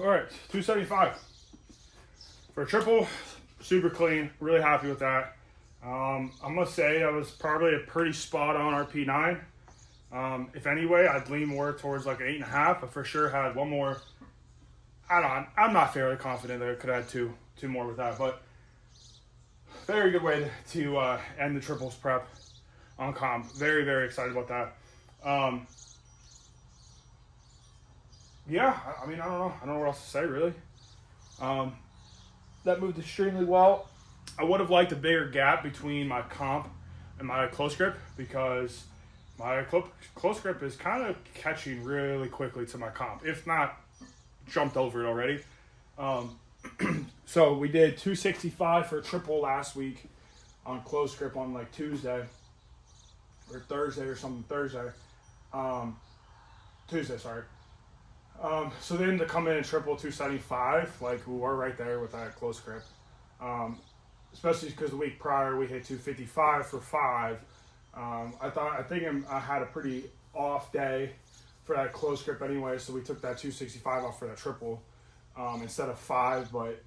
All right, 275 for a triple. Super clean. Really happy with that. I'm gonna say that was probably a pretty spot on RP9. If anyway, I'd lean more towards like an 8.5, but for sure had one more. I'm not fairly confident that I could add two more with that, but very good way to end the triples prep on comp. Very, very excited about that. Yeah, I mean, I don't know what else to say really. That moved extremely well. I would have liked a bigger gap between my comp and my close grip because my close grip is kind of catching really quickly to my comp, if not jumped over it already. So we did 265 for a triple last week on close grip on like Tuesday or Thursday or something. Tuesday, sorry. So then to come in and triple 275, like we were right there with that close grip. Especially because the week prior we hit 255 for 5. I think I had a pretty off day for that close grip anyway, so we took that 265 off for that triple instead of 5, but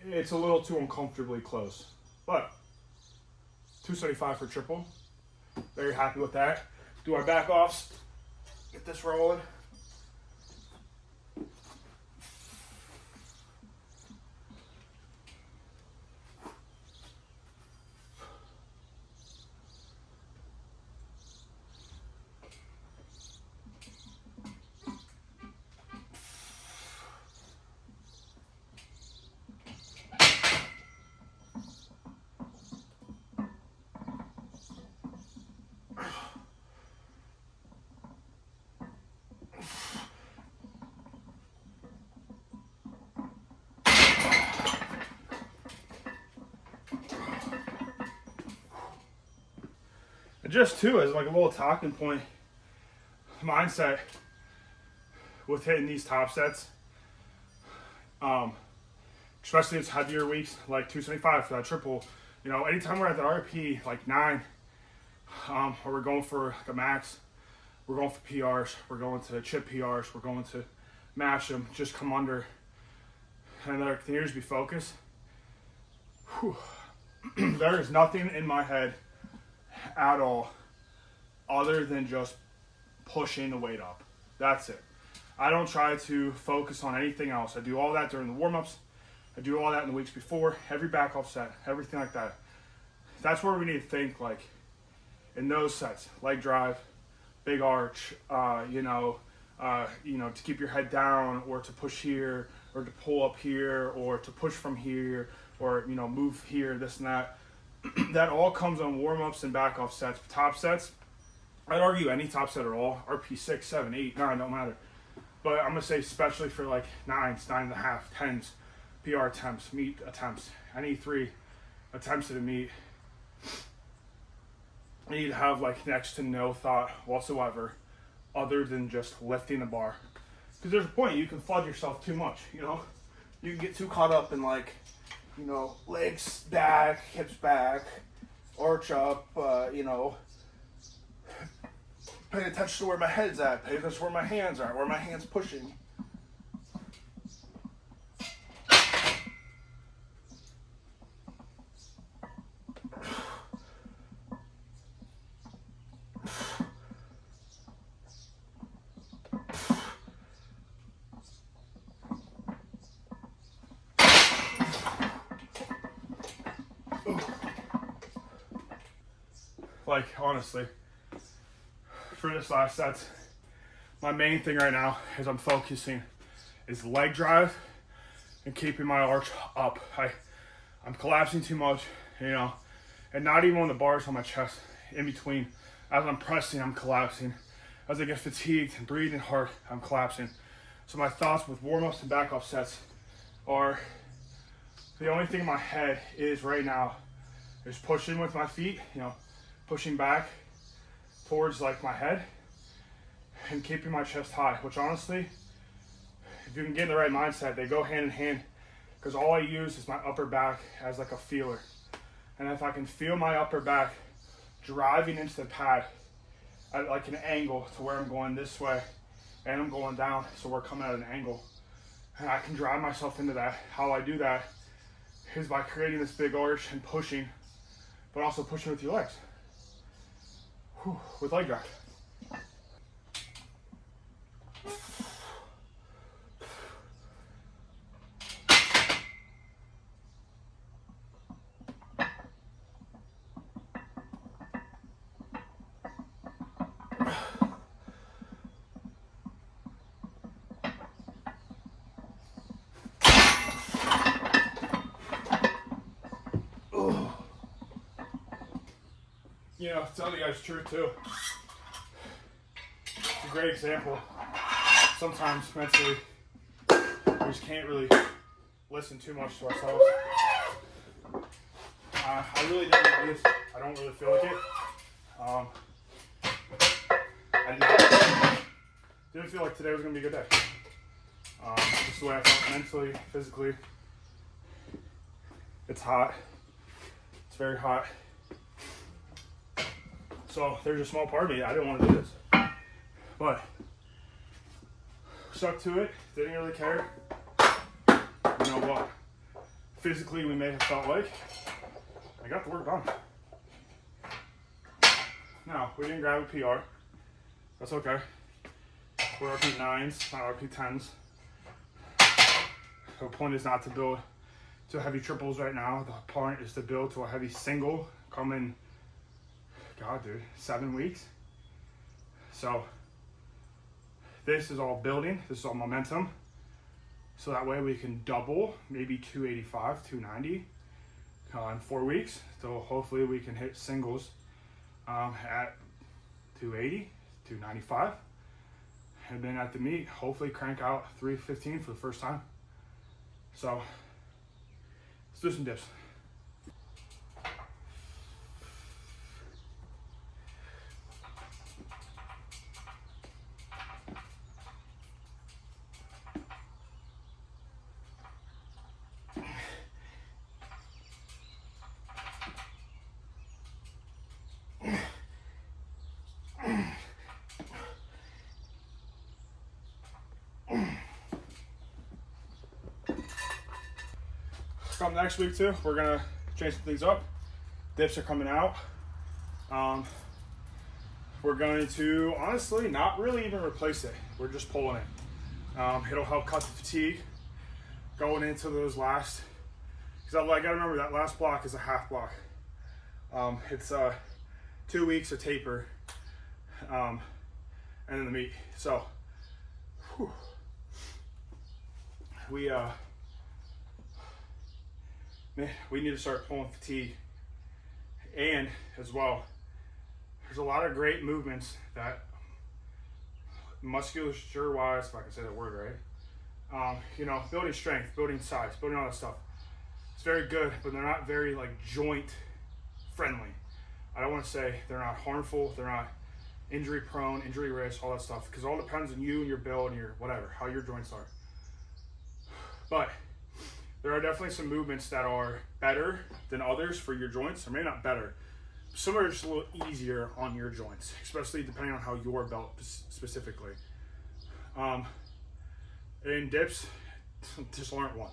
it's a little too uncomfortably close. But 275 for triple, very happy with that. Do our back offs, get this rolling. And just too, as like a little talking point, mindset with hitting these top sets, especially its heavier weeks, like 275 for that triple. You know, anytime we're at the RP like 9, or we're going for like a max, we're going for PRs, we're going to chip PRs, we're going to match them, just come under, and there continues to be focused. There is nothing in my head at all other than just pushing the weight up. That's it. I don't try to focus on anything else. I do all that during the warm-ups. I do all that in the weeks before, every back off set, everything like that. That's where we need to think, like in those sets, leg drive, big arch, to keep your head down, or to push here, or to pull up here, or to push from here, or move here, this and that. That all comes on warm-ups and back off sets. Top sets, I'd argue any top set at all, RP 6, 7, 8, 9, don't matter. But I'm going to say especially for like 9s, 9.5, 10s, PR attempts, meet attempts, any 3 attempts at a meet, you need to have like next to no thought whatsoever other than just lifting the bar. Because there's a point you can flood yourself too much, You can get too caught up in like, legs back, hips back, arch up, paying attention to where my head's at, paying attention to where my hands are, where my hand's pushing. Like, honestly, for this last set, my main thing right now is I'm focusing is leg drive and keeping my arch up. I'm collapsing too much, and not even on the bars on my chest. In between, as I'm pressing, I'm collapsing. As I get fatigued and breathing hard, I'm collapsing. So my thoughts with warm-ups and back-off sets are, the only thing in my head is right now is pushing with my feet, pushing back towards like my head and keeping my chest high, which honestly, if you can get in the right mindset, they go hand in hand, because all I use is my upper back as like a feeler. And if I can feel my upper back driving into the pad at like an angle to where I'm going this way and I'm going down, so we're coming at an angle. And I can drive myself into that. How I do that is by creating this big arch and pushing, but also pushing with your legs. Whew, with leg drive. You know, tell you guys the truth too. It's a great example. Sometimes mentally, we just can't really listen too much to ourselves. I really didn't do this. I don't really feel like it. I didn't feel like today was going to be a good day. Just the way I felt mentally, physically. It's hot. It's very hot. So there's a small part of me, I didn't want to do this. But stuck to it, didn't really care. You know what? Physically, we may have felt like I got the work done. Now, we didn't grab a PR. That's okay. We're RP9s, not RP10s. The point is not to build to heavy triples right now. The point is to build to a heavy single coming, God, dude, 7 weeks. So this is all building. This is all momentum. So that way we can double, maybe 285, 290 in 4 weeks. So hopefully we can hit singles at 280, 295. And then at the meet, hopefully crank out 315 for the first time. So let's do some dips. Come next week too, we're gonna change some things up. Dips are coming out. We're going to honestly not really even replace it. We're just pulling it. It'll help cut the fatigue going into those last, because I gotta remember that last block is a half block. It's 2 weeks of taper, and then the meet. So whew, we need to start pulling fatigue. And as well, there's a lot of great movements that musculature wise, if I can say that word right, you know, building strength, building size, building all that stuff. It's very good, but they're not very like joint friendly. I don't want to say they're not harmful, they're not injury prone, injury risk, all that stuff, because it all depends on you and your build and your whatever, how your joints are. But there are definitely some movements that are better than others for your joints, or maybe not better. Some are just a little easier on your joints, especially depending on how you're built specifically. And dips just aren't one.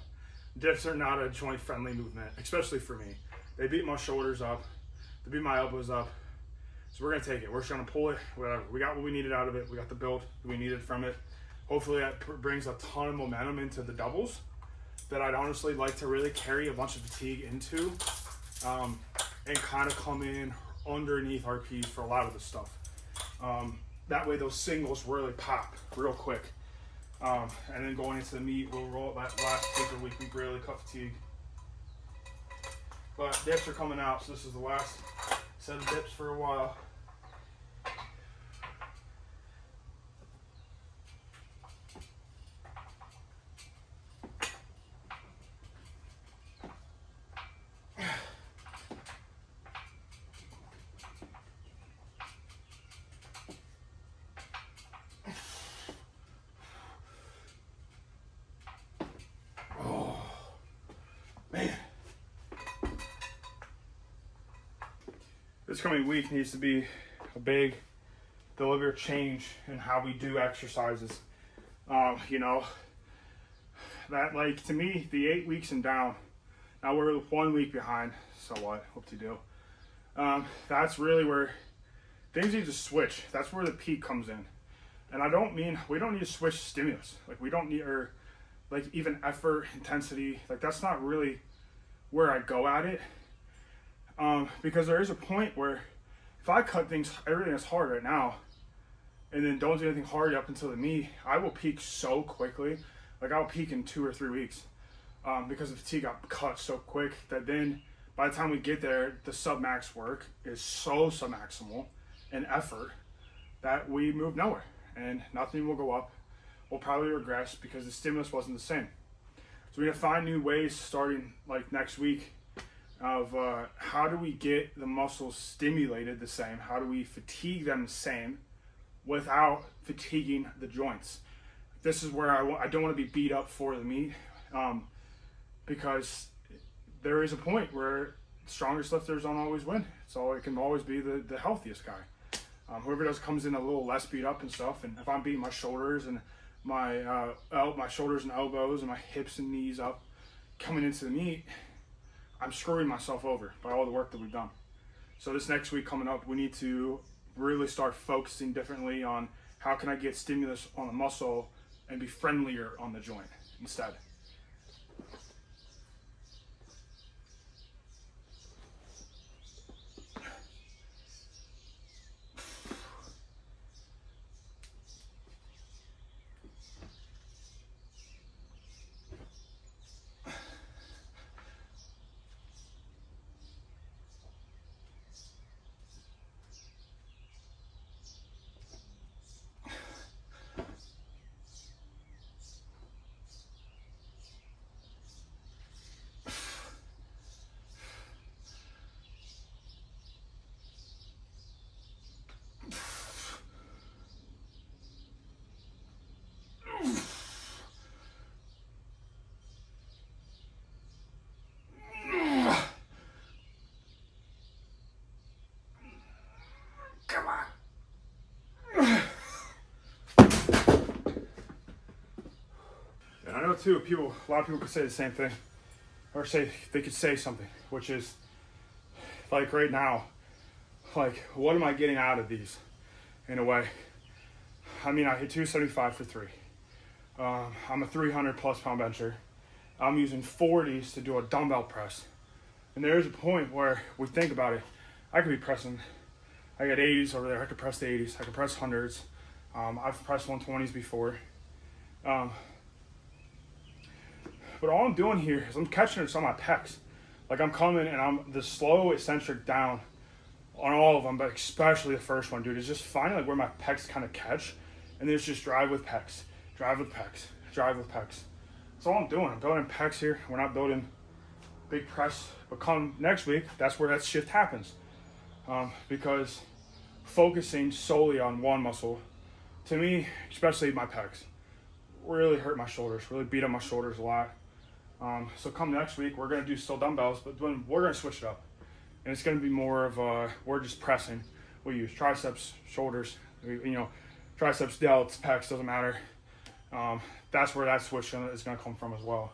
Dips are not a joint friendly movement, especially for me. They beat my shoulders up, they beat my elbows up. So we're gonna take it. We're just gonna pull it, whatever. We got what we needed out of it. We got the build we needed from it. Hopefully that brings a ton of momentum into the doubles that I'd honestly like to really carry a bunch of fatigue into, and kind of come in underneath RPs for a lot of the stuff. That way those singles really pop real quick. And then going into the meet, we'll roll that last taper week, we really cut fatigue. But dips are coming out, so this is the last set of dips for a while. This coming week needs to be a big deliver change in how we do exercises. You know, that, like, to me, the 8 weeks and down, now we're 1 week behind, so what, hope to do. That's really where things need to switch. That's where the peak comes in. And I don't mean, we don't need to switch stimulus. Like, we don't need, or like even effort, intensity, like that's not really where I go at it. Because there is a point where if I cut everything that's hard right now, and then don't do anything hard up until the meet, I will peak so quickly. Like, I'll peak in 2 or 3 weeks, because the fatigue got cut so quick that then by the time we get there, the sub-max work is so submaximal in effort that we move nowhere and nothing will go up. We'll probably regress because the stimulus wasn't the same. So we have to find new ways starting like next week of how do we get the muscles stimulated the same? How do we fatigue them the same without fatiguing the joints? This is where I don't want to be beat up for the meet, because there is a point where strongest lifters don't always win. So it can always be the healthiest guy. Whoever does comes in a little less beat up and stuff, and if I'm beating my shoulders and my shoulders and elbows and my hips and knees up coming into the meet, I'm screwing myself over by all the work that we've done. So this next week coming up, we need to really start focusing differently on how can I get stimulus on the muscle and be friendlier on the joint instead. Come on. And I know too, a lot of people could say the same thing, or say they could say something, which is like right now, like what am I getting out of these? In a way, I mean, I hit 275 for 3. I'm a 300 plus pound bencher. I'm using 40s to do a dumbbell press, and there is a point where we think about it. I could be pressing. I got 80s over there. I could press the 80s. I could press 100s. I've pressed 120s before. But all I'm doing here is I'm catching it on my pecs. Like, I'm coming and I'm the slow eccentric down on all of them, but especially the first one, dude, is just finding like where my pecs kind of catch, and then it's just drive with pecs, drive with pecs, drive with pecs. That's all I'm doing. I'm building pecs here. We're not building big press, but come next week, that's where that shift happens. Because focusing solely on one muscle, to me, especially my pecs, really hurt my shoulders, really beat up my shoulders a lot. So come next week, we're going to do still dumbbells, but then we're going to switch it up. And it's going to be more of we're just pressing. We use triceps, shoulders, triceps, delts, pecs, doesn't matter. That's where that switch is going to come from as well.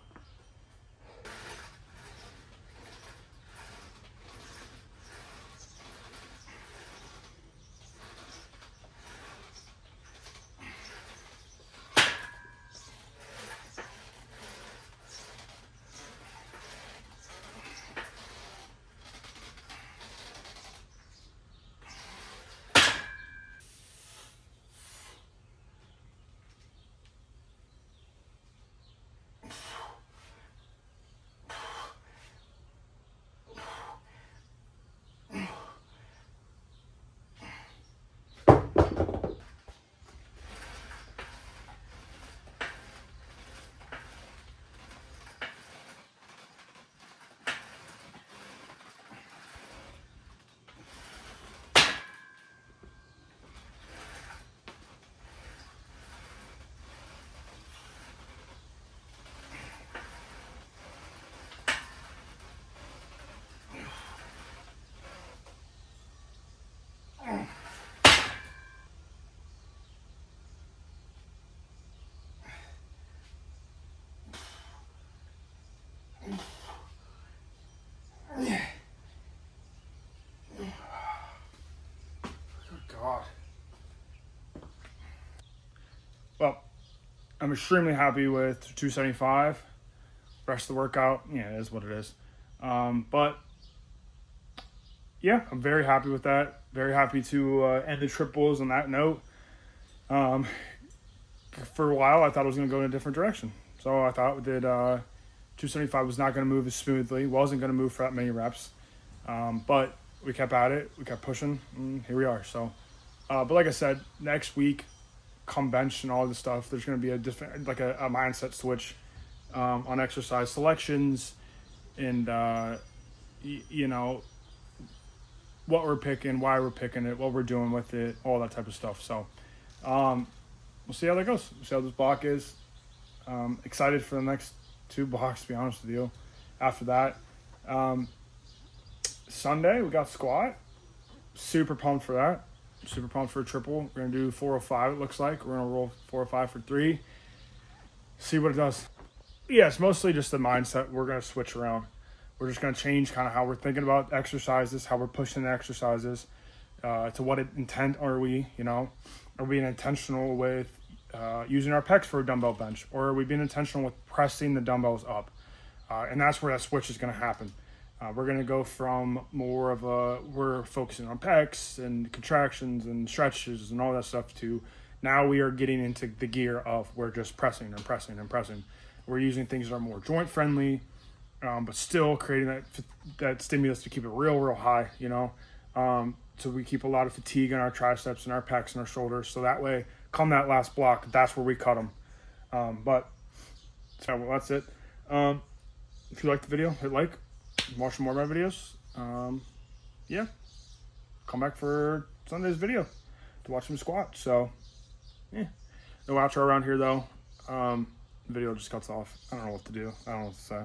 well, I'm extremely happy with 275. Rest of the workout, yeah, it is what it is. But yeah, I'm very happy with that. Very happy to end the triples on that note. For a while, I thought it was going to go in a different direction. So I thought that 275 was not going to move as smoothly, wasn't going to move for that many reps. But we kept at it, we kept pushing, and here we are. So, but like I said, next week, come bench and all this stuff, there's going to be a different, like a mindset switch on exercise selections and, you know, what we're picking, why we're picking it, what we're doing with it, all that type of stuff. So, we'll see how that goes. We'll see how this block is. Excited for the next 2 blocks, to be honest with you. After that, Sunday, we got squat. Super pumped for that. Super pumped for a triple. We're going to do 405, it looks like. We're going to roll 405 for 3. See what it does. Yeah, it's mostly just the mindset we're going to switch around. We're just going to change kind of how we're thinking about exercises, how we're pushing the exercises, to what intent are we, you know? Are we being intentional with using our pecs for a dumbbell bench? Or are we being intentional with pressing the dumbbells up? And that's where that switch is going to happen. We're going to go from more of we're focusing on pecs and contractions and stretches and all that stuff to now we are getting into the gear of we're just pressing and pressing and pressing. We're using things that are more joint friendly, but still creating that stimulus to keep it real high, you know. So we keep a lot of fatigue in our triceps and our pecs and our shoulders. So that way, come that last block, that's where we cut them. But so that's it. If you liked the video, hit like. Watch some more of my videos. Yeah. Come back for Sunday's video to watch some squats. So, yeah. No outro around here, though. The video just cuts off. I don't know what to do. I don't know what to say.